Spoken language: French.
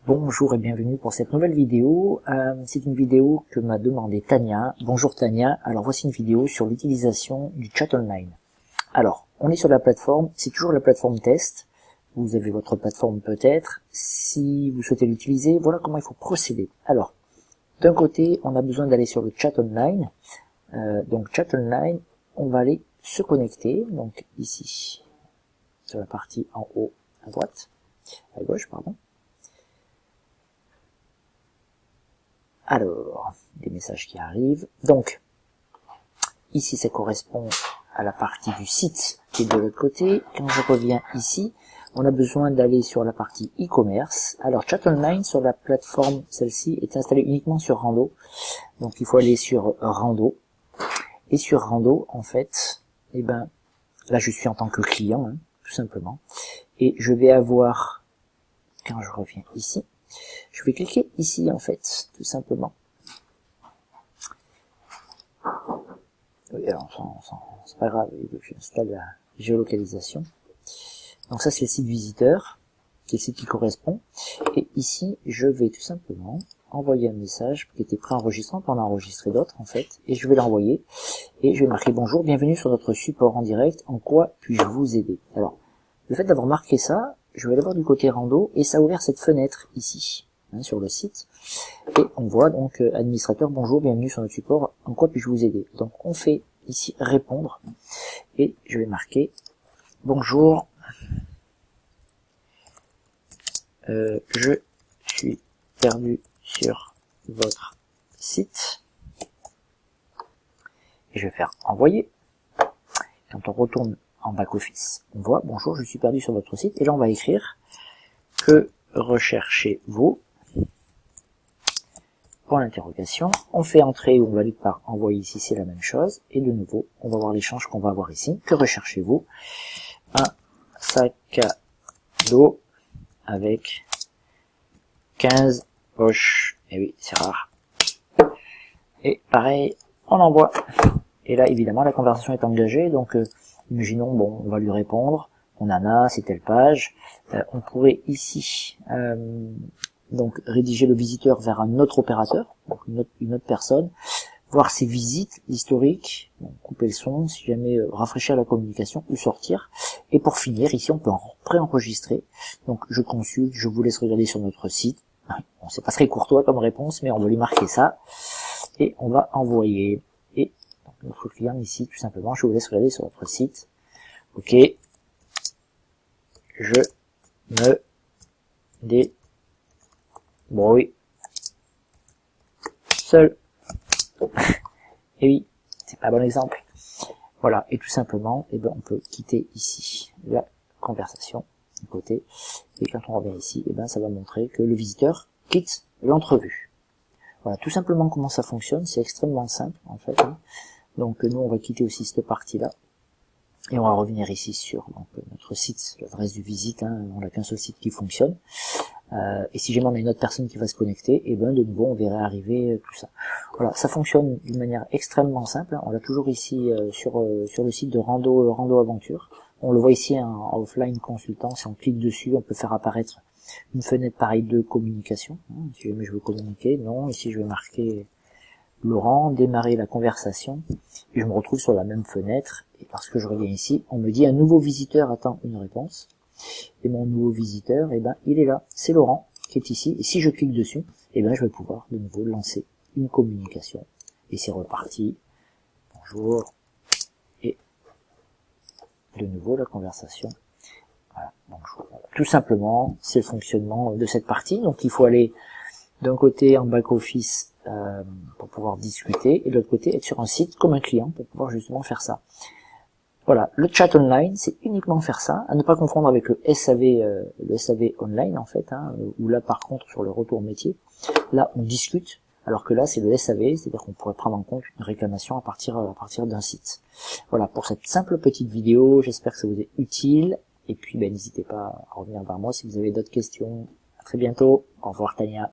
Bonjour et bienvenue pour cette nouvelle vidéo. C'est une vidéo que m'a demandé Tania. Bonjour Tania, alors voici une vidéo sur l'utilisation du chat online. Alors, on est sur la plateforme, c'est toujours la plateforme test. Vous avez votre plateforme peut-être. Si vous souhaitez l'utiliser, voilà comment il faut procéder. Alors, d'un côté, on a besoin d'aller sur le chat online. Donc chat online, on va aller se connecter. Donc ici, sur la partie en haut à droite, à gauche, pardon. Alors, des messages qui arrivent. Donc, ici, ça correspond à la partie du site qui est de l'autre côté. Quand je reviens ici, on a besoin d'aller sur la partie e-commerce. Alors, Chat Online, sur la plateforme, celle-ci, est installée uniquement sur Rando. Donc, il faut aller sur Rando. Et sur Rando, en fait, là, je suis en tant que client, tout simplement. Et je vais avoir, quand je reviens ici, je vais cliquer ici, en fait, tout simplement. Oui, alors, c'est pas grave, j'installe la géolocalisation. Donc ça, c'est le site visiteur, qui est le site qui correspond. Et ici, je vais tout simplement envoyer un message qui était préenregistré, on peut en enregistrer d'autres, en fait, et je vais l'envoyer. Et je vais marquer « Bonjour, bienvenue sur notre support en direct, en quoi puis-je vous aider ?» Alors, le fait d'avoir marqué ça, je vais aller voir du côté Rando, et ça a ouvert cette fenêtre ici, sur le site. Et on voit donc administrateur, bonjour, bienvenue sur notre support, en quoi puis-je vous aider? Donc on fait ici répondre, et je vais marquer bonjour, je suis perdu sur votre site, et je vais faire envoyer. Quand on retourne en back-office, on voit bonjour, je suis perdu sur votre site, et là on va écrire que recherchez-vous pour l'interrogation. On fait entrer ou on valide par envoyer ici, c'est la même chose. Et de nouveau, on va voir l'échange qu'on va avoir ici. Que recherchez-vous? Un sac à dos avec 15 poches. Et oui, c'est rare. Et pareil, on envoie. Et là, évidemment, la conversation est engagée. Donc, imaginons, bon, on va lui répondre. On en a, c'est telle page. On pourrait ici... donc rédiger le visiteur vers un autre opérateur, donc une autre personne, voir ses visites, l'historique, couper le son, si jamais rafraîchir la communication ou sortir. Et pour finir, ici on peut préenregistrer. Donc je consulte, je vous laisse regarder sur notre site. Bon, c'est pas très courtois comme réponse, mais on va lui marquer ça. Et on va envoyer. Et donc, notre client ici, tout simplement, je vous laisse regarder sur notre site. Ok. Je me bon oui, seul. Et oui, c'est pas un bon exemple. Voilà, et tout simplement, on peut quitter ici la conversation du côté. Et quand on revient ici, ça va montrer que le visiteur quitte l'entrevue. Voilà, tout simplement comment ça fonctionne, c'est extrêmement simple en fait. Donc nous, on va quitter aussi cette partie-là. Et on va revenir ici sur notre site, l'adresse du visite, on n'a qu'un seul site qui fonctionne. Et si jamais on a une autre personne qui va se connecter, de nouveau on verrait arriver tout ça. Voilà, ça fonctionne d'une manière extrêmement simple. On l'a toujours ici sur le site de Rando Aventure. On le voit ici en offline consultant. Si on clique dessus, on peut faire apparaître une fenêtre pareille de communication. Si jamais je veux communiquer, non. Ici je vais marquer Laurent, démarrer la conversation. Et je me retrouve sur la même fenêtre. Et lorsque je reviens ici, on me dit un nouveau visiteur attend une réponse. Et mon nouveau visiteur, il est là, c'est Laurent qui est ici. Et si je clique dessus, je vais pouvoir de nouveau lancer une communication. Et c'est reparti. Bonjour. Et de nouveau la conversation. Voilà, bonjour. Tout simplement, c'est le fonctionnement de cette partie. Donc il faut aller d'un côté en back-office pour pouvoir discuter, et de l'autre côté être sur un site comme un client pour pouvoir justement faire ça. Voilà, le chat online, c'est uniquement faire ça, à ne pas confondre avec le SAV online en fait, où là par contre sur le retour métier, là on discute, alors que là c'est le SAV, c'est-à-dire qu'on pourrait prendre en compte une réclamation à partir d'un site. Voilà, pour cette simple petite vidéo, j'espère que ça vous est utile, et puis n'hésitez pas à revenir vers moi si vous avez d'autres questions. À très bientôt, au revoir Tania.